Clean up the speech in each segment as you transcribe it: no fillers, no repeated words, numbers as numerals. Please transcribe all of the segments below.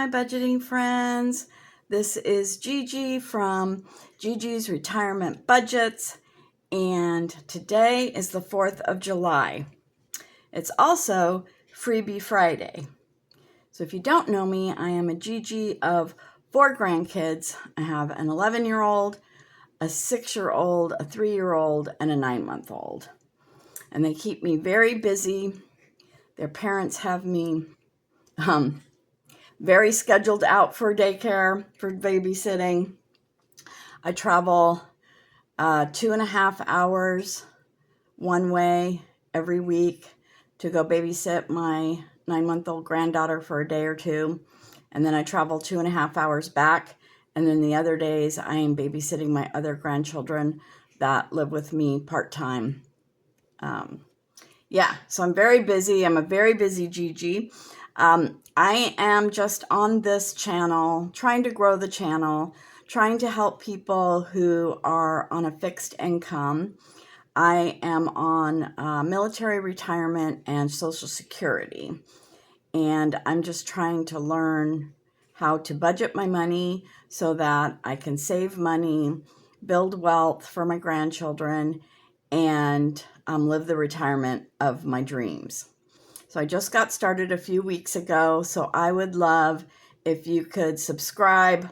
my budgeting friends. This is Gigi from Gigi's Retirement Budgets, and today is the 4th of July. It's also Freebie Friday. So if you don't know me, I am a Gigi of 4 grandkids. I have an 11-year-old, a 6-year-old, a 3-year-old, and a 9-month-old. And they keep me very busy. Their parents have me very scheduled out for daycare, for babysitting. I travel 2.5 hours one way every week to go babysit my 9-month-old granddaughter for a day or two. And then I travel 2.5 hours back. And then the other days I am babysitting my other grandchildren that live with me part-time. So I'm very busy. I'm a very busy Gigi. I am just on this channel, trying to grow the channel, trying to help people who are on a fixed income. I am on military retirement and Social Security. And I'm just trying to learn how to budget my money so that I can save money, build wealth for my grandchildren, and live the retirement of my dreams. So I just got started a few weeks ago, so I would love if you could subscribe,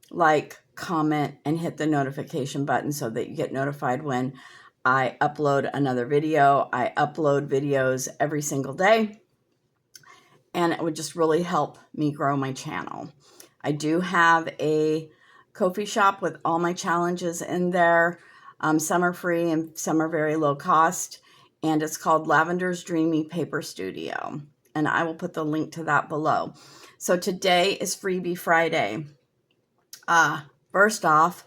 like, comment, and hit the notification button so that you get notified when I upload another video. I upload videos every single day, and it would just really help me grow my channel. I do have a Ko-fi shop with all my challenges in there. Some are free and some are very low cost. And it's called Lavenders Dreamy Paper Studio. And I will put the link to that below. So today is Freebie Friday. First off,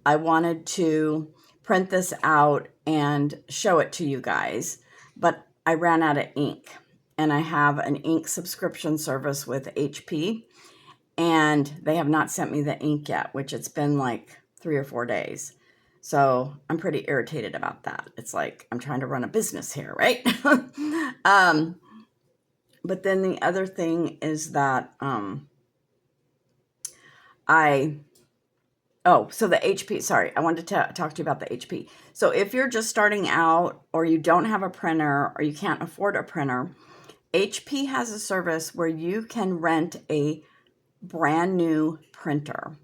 I wanted to print this out and show it to you guys. But I ran out of ink. And I have an ink subscription service with HP. And they have not sent me the ink yet, which it's been like 3 or 4 days. So I'm pretty irritated about that. It's like I'm trying to run a business here, right? But then the other thing is that so the HP, sorry, I wanted to talk to you about the HP. So if you're just starting out or you don't have a printer or you can't afford a printer, HP has a service where you can rent a brand new printer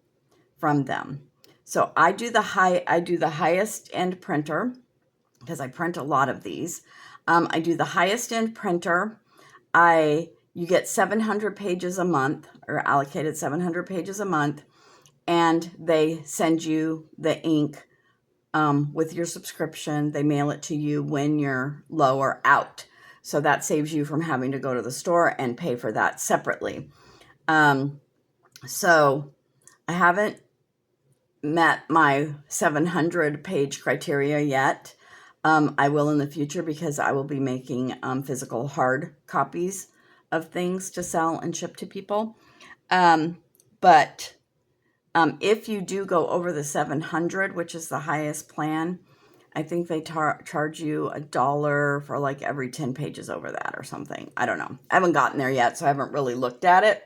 from them. So I do the highest end printer because I print a lot of these. I do the highest end printer. You get 700 pages a month, or allocated 700 pages a month, and they send you the ink with your subscription. They mail it to you when you're low or out. So that saves you from having to go to the store and pay for that separately. So I haven't met my 700 page criteria yet. I will in the future because I will be making physical hard copies of things to sell and ship to people. But if you do go over the 700, which is the highest plan, I think they charge you $1 for like every 10 pages over that or something. I don't know. I haven't gotten there yet, so I haven't really looked at it.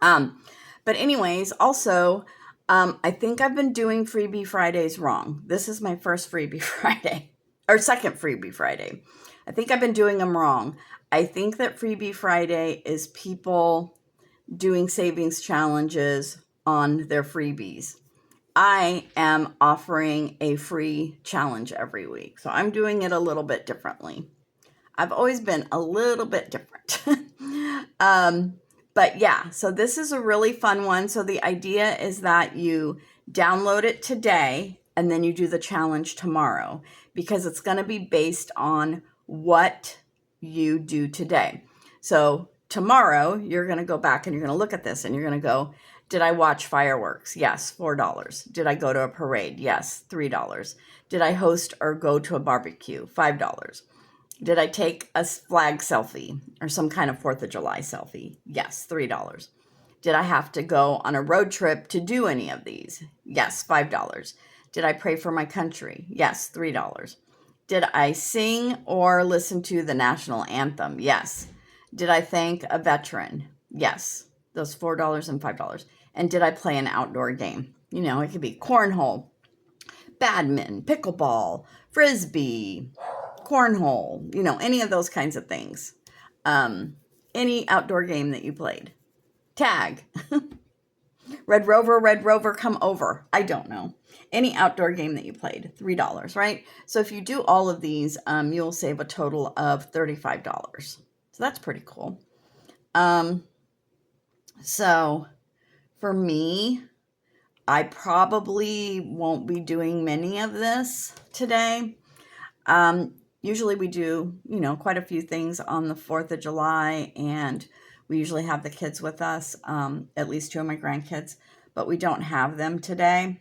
But anyways, also, I think I've been doing Freebie Fridays wrong. This is my first Freebie Friday, or second Freebie Friday. I think I've been doing them wrong. I think that Freebie Friday is people doing savings challenges on their freebies. I am offering a free challenge every week, so I'm doing it a little bit differently. I've always been a little bit different. But yeah, so this is a really fun one. So the idea is that you download it today and then you do the challenge tomorrow because it's going to be based on what you do today. So tomorrow you're going to go back and you're going to look at this and you're going to go, did I watch fireworks? Yes, $4. Did I go to a parade? Yes, $3. Did I host or go to a barbecue? $5. Did I take a flag selfie or some kind of 4th of July selfie? Yes, $3. Did I have to go on a road trip to do any of these? Yes, $5. Did I pray for my country? Yes, $3. Did I sing or listen to the national anthem? Yes. Did I thank a veteran? Yes. those $4 and $5. And did I play an outdoor game? You know, it could be cornhole, badminton, pickleball, frisbee, cornhole, you know, any of those kinds of things. Any outdoor game that you played. Tag. Red Rover, come over. I don't know. Any outdoor game that you played, $3, right? So if you do all of these, you'll save a total of $35. So that's pretty cool. So for me, I probably won't be doing many of this today. Usually we do, you know, quite a few things on the 4th of July, and we usually have the kids with us, at least 2 of my grandkids, but we don't have them today.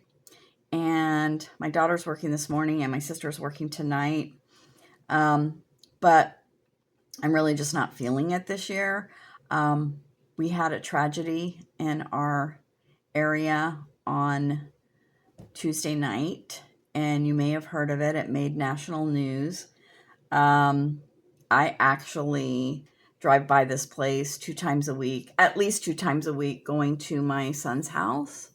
And my daughter's working this morning and my sister's working tonight. But I'm really just not feeling it this year. We had a tragedy in our area on Tuesday night, and you may have heard of it. It made national news. I actually drive by this place 2 times a week, at least 2 times a week, going to my son's house.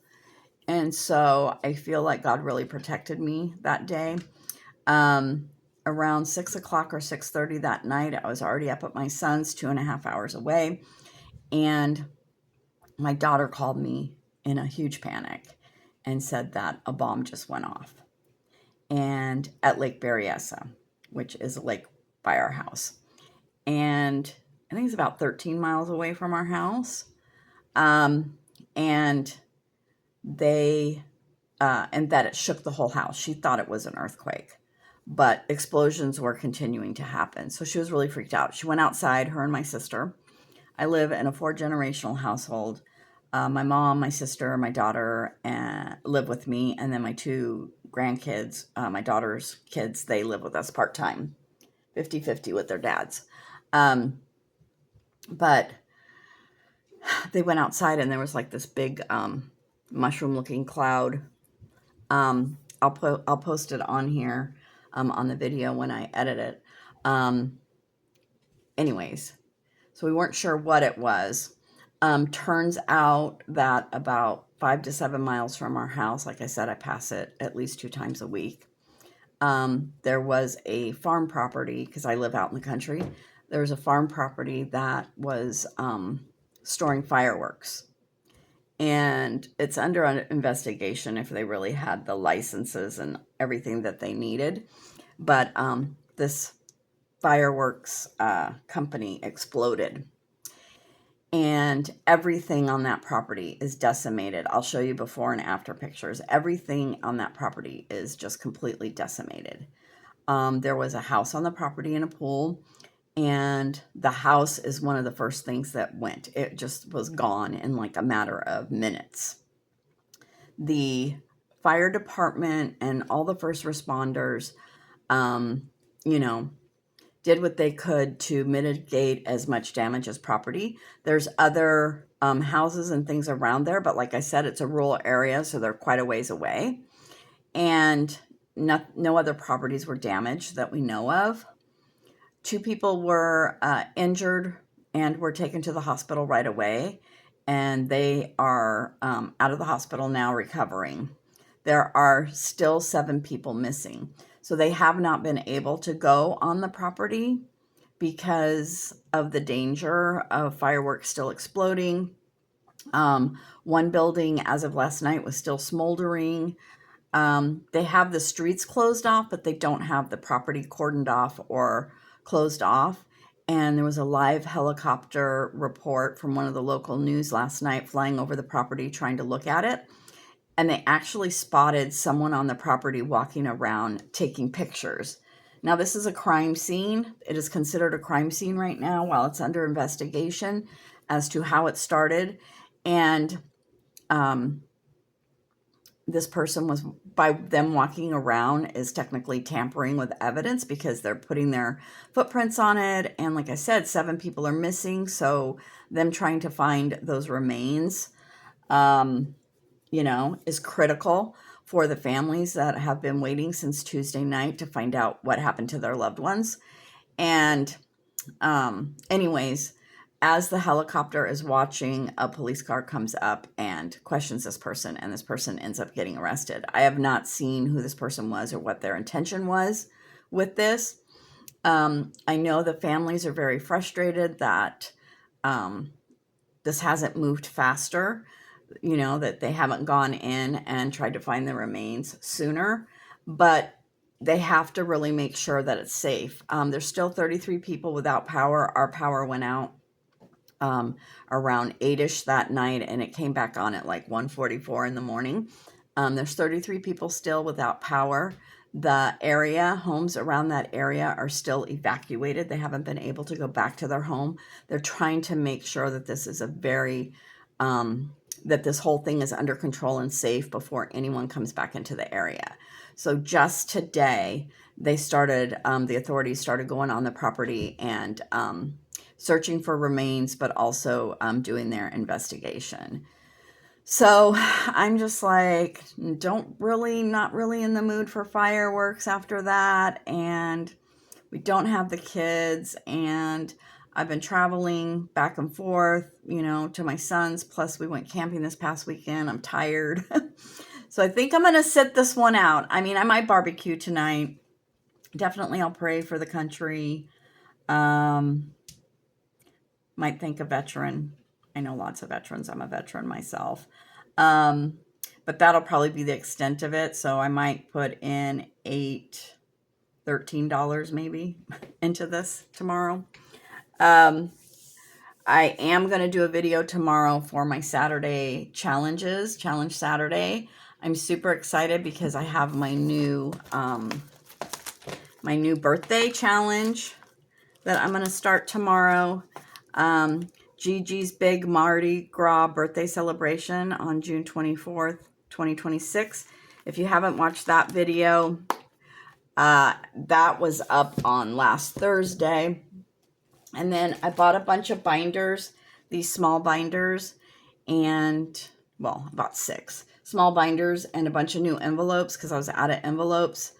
And so I feel like God really protected me that day. Around 6 o'clock or 6:30 that night, I was already up at my son's 2.5 hours away. And my daughter called me in a huge panic and said that a bomb just went off. And at Lake Berryessa, which is a lake by our house. And I think it's about 13 miles away from our house. And that it shook the whole house. She thought it was an earthquake, but explosions were continuing to happen. So she was really freaked out. She went outside, her and my sister. I live in a 4-generational household. My mom, my sister, my daughter live with me, and then my 2 grandkids, my daughter's kids, they live with us part-time, 50-50 with their dads. But they went outside, and there was like this big mushroom-looking cloud. I'll post it on here on the video when I edit it. Anyways, so we weren't sure what it was. Turns out that about 5 to 7 miles from our house, like I said, I pass it at least 2 times a week. There was a farm property, because I live out in the country. There was a farm property that was storing fireworks. And it's under an investigation if they really had the licenses and everything that they needed. But this fireworks company exploded. And everything on that property is decimated. I'll show you before and after pictures. Everything on that property is just completely decimated. There was a house on the property and a pool. And the house is one of the first things that went. It just was gone in like a matter of minutes. The fire department and all the first responders, did what they could to mitigate as much damage as property. There's other houses and things around there, but like I said, it's a rural area, so they're quite a ways away. And no other properties were damaged that we know of. 2 people were injured and were taken to the hospital right away, and they are out of the hospital now recovering. There are still 7 people missing. So they have not been able to go on the property because of the danger of fireworks still exploding. One building, as of last night, was still smoldering. They have the streets closed off, but they don't have the property cordoned off or closed off. And there was a live helicopter report from one of the local news last night flying over the property trying to look at it. And they actually spotted someone on the property walking around taking pictures. Now, this is a crime scene. It is considered a crime scene right now while it's under investigation as to how it started. And this person was, by them walking around, is technically tampering with evidence because they're putting their footprints on it. And like I said, 7 people are missing. So them trying to find those remains, is critical for the families that have been waiting since Tuesday night to find out what happened to their loved ones. And anyways, as the helicopter is watching, a police car comes up and questions this person, and this person ends up getting arrested. I have not seen who this person was or what their intention was with this. I know the families are very frustrated that this hasn't moved faster, you know, that they haven't gone in and tried to find the remains sooner, but they have to really make sure that it's safe. There's still 33 people without power. Our power went out around 8ish that night, and it came back on at like 1:44 in the morning. There's 33 people still without power. The area, homes around that area are still evacuated. They haven't been able to go back to their home. They're trying to make sure that this is a very, that this whole thing is under control and safe before anyone comes back into the area. So just today, they started, the authorities started going on the property and searching for remains, but also doing their investigation. So I'm just like, not really in the mood for fireworks after that. And we don't have the kids. And I've been traveling back and forth, you know, to my son's. Plus we went camping this past weekend. I'm tired. So I think I'm going to sit this one out. I mean, I might barbecue tonight. Definitely I'll pray for the country. Might thank a veteran. I know lots of veterans. I'm a veteran myself. But that'll probably be the extent of it. So I might put in $13 maybe into this tomorrow. I am going to do a video tomorrow for my Saturday challenges, Challenge Saturday. I'm super excited because I have my new birthday challenge that I'm going to start tomorrow. Gigi's big Mardi Gras birthday celebration on June 24th, 2026. If you haven't watched that video, that was up on last Thursday. And then I bought a bunch of binders, these small binders, and, well, about 6 small binders and a bunch of new envelopes because I was out of envelopes.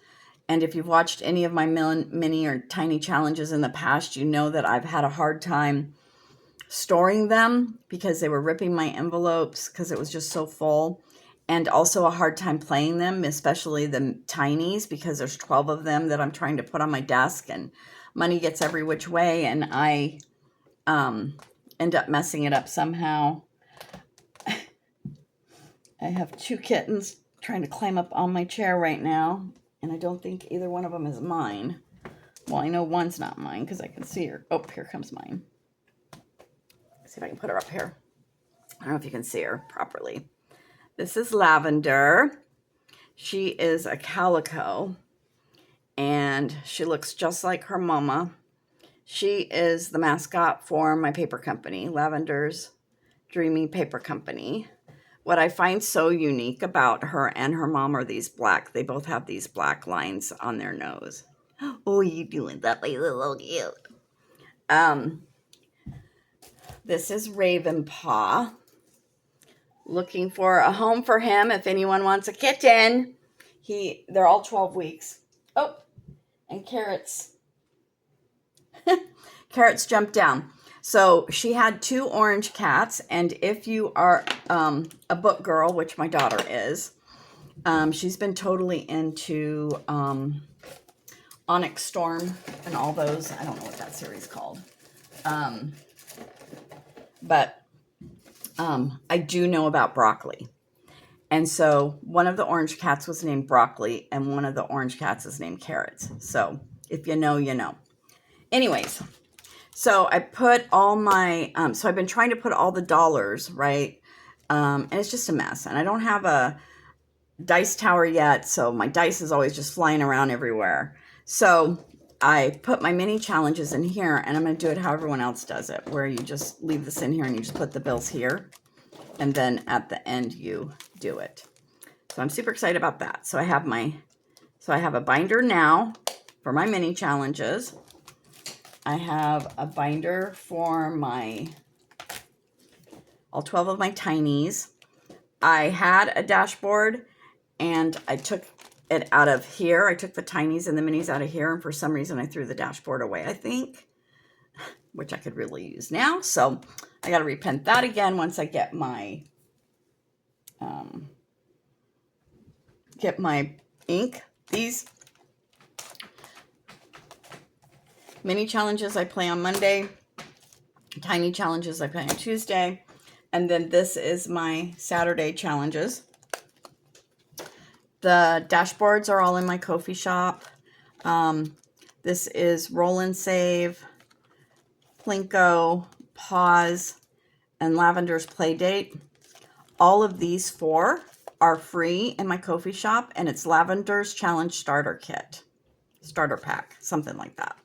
And if you've watched any of my mini or tiny challenges in the past, you know that I've had a hard time storing them because they were ripping my envelopes because it was just so full, and also a hard time playing them, especially the tinies, because there's 12 of them that I'm trying to put on my desk and money gets every which way, and I end up messing it up somehow. I have 2 kittens trying to climb up on my chair right now, and I don't think either one of them is mine. Well, I know one's not mine because I can see her. Oh, here comes mine. Let's see if I can put her up here. I don't know if you can see her properly. This is Lavender. She is a calico, and she looks just like her mama. She is the mascot for my paper company, Lavenders, Dreamy Paper Company. What I find so unique about her and her mom are these black, they both have these black lines on their nose. Oh, you doing that, my little cute. This is Ravenpaw. Looking for a home for him if anyone wants a kitten. They're all 12 weeks. Oh, and Carrots. Carrots jumped down. So she had 2 orange cats, and if you are a book girl, which my daughter is, she's been totally into Onyx Storm and all those. I don't know what that series is called. But I do know about Broccoli. And so one of the orange cats was named Broccoli, and one of the orange cats is named Carrots. So if you know, you know. Anyways, so I put all my, so I've been trying to put all the dollars, right? And it's just a mess. And I don't have a dice tower yet, so my dice is always just flying around everywhere. So I put my mini challenges in here, and I'm going to do it how everyone else does it, where you just leave this in here and you just put the bills here, and then at the end you do it. So I'm super excited about that. So I have a binder now for my mini challenges. I have a binder for all 12 of my tinies. I had a dashboard, and I took it out of here. I took the tinies and the minis out of here, and for some reason I threw the dashboard away, I think. which I could really use now. So I got to reprint that again once I get my ink. These mini challenges I play on Monday, tiny challenges I play on Tuesday, and then this is my Saturday challenges. The dashboards are all in my Ko-fi shop. This is Roll and Save, Plinko, Pause, and Lavender's Playdate. All of these 4 are free in my Ko-fi shop, and it's Lavender's Challenge Starter Kit, Starter Pack, something like that.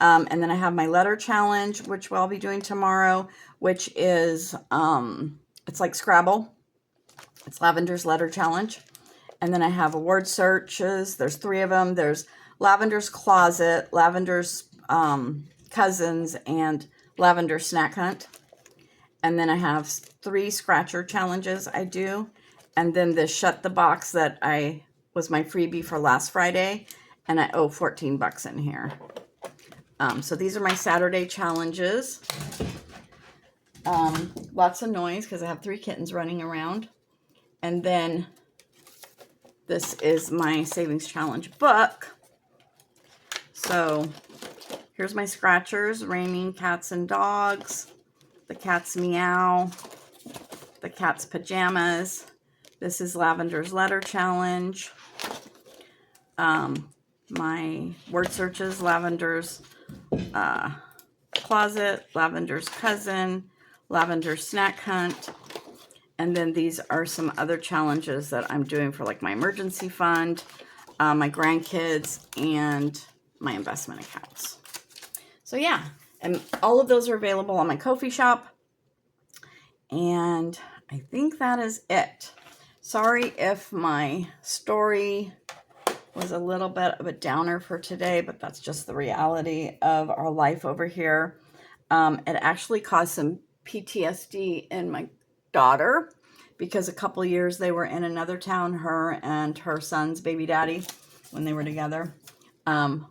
And then I have my letter challenge, which I'll be doing tomorrow, which is, it's like Scrabble. It's Lavender's Letter Challenge. And then I have award searches. There's 3 of them. There's Lavender's Closet, Lavender's Cousins, and Lavender's Snack Hunt. And then I have 3 scratcher challenges I do. And then this Shut the Box that was my freebie for last Friday. And I owe 14 bucks in here. So these are my Saturday challenges. Lots of noise because I have 3 kittens running around. And then this is my Savings Challenge book. So here's my scratchers: Raining Cats and Dogs, The Cat's Meow, The Cat's Pajamas. This is Lavender's Letter Challenge. My word searches: Lavender's Closet, Lavender's Cousin, Lavender's Snack Hunt. And then these are some other challenges that I'm doing for like my emergency fund, my grandkids, and my investment accounts. So yeah, and all of those are available on my Ko-fi shop. And I think that is it. Sorry if my story was a little bit of a downer for today, but that's just the reality of our life over here. It actually caused some PTSD in my daughter because a couple years they were in another town, her and her son's baby daddy, when they were together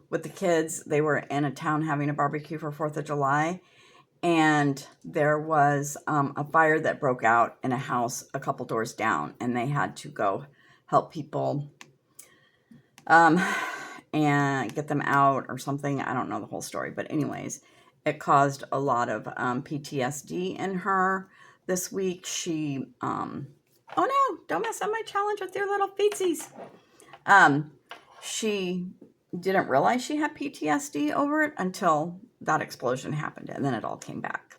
with the kids. They were in a town having a barbecue for 4th of July, and there was a fire that broke out in a house a couple doors down, and they had to go help people and get them out or something. I don't know the whole story, but anyways, it caused a lot of PTSD in her. This week, she, oh no, don't mess up my challenge with your little feetsies. She didn't realize she had PTSD over it until that explosion happened, and then it all came back.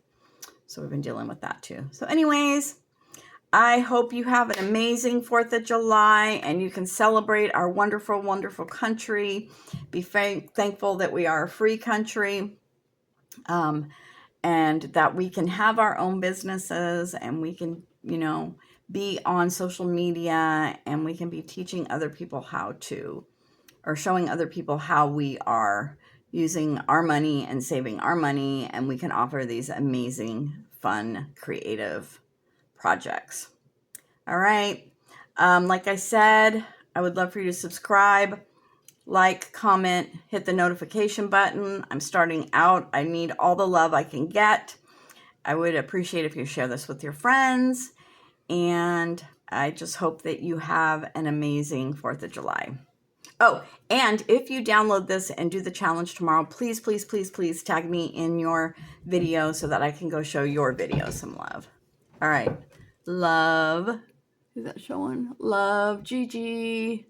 So we've been dealing with that too. So anyways, I hope you have an amazing 4th of July and you can celebrate our wonderful, wonderful country. Be thankful that we are a free country. And that we can have our own businesses, and we can, be on social media, and we can be teaching other people how to, or showing other people how we are using our money and saving our money, and we can offer these amazing, fun, creative projects. All right. Like I said, I would love for you to subscribe, like, comment, hit the notification button. I'm starting out. I need all the love I can get. I would appreciate if you share this with your friends. And I just hope that you have an amazing 4th of July. Oh, and if you download this and do the challenge tomorrow, please, please, please, please tag me in your video so that I can go show your video some love. All right. Love. Is that showing? Love, Gigi.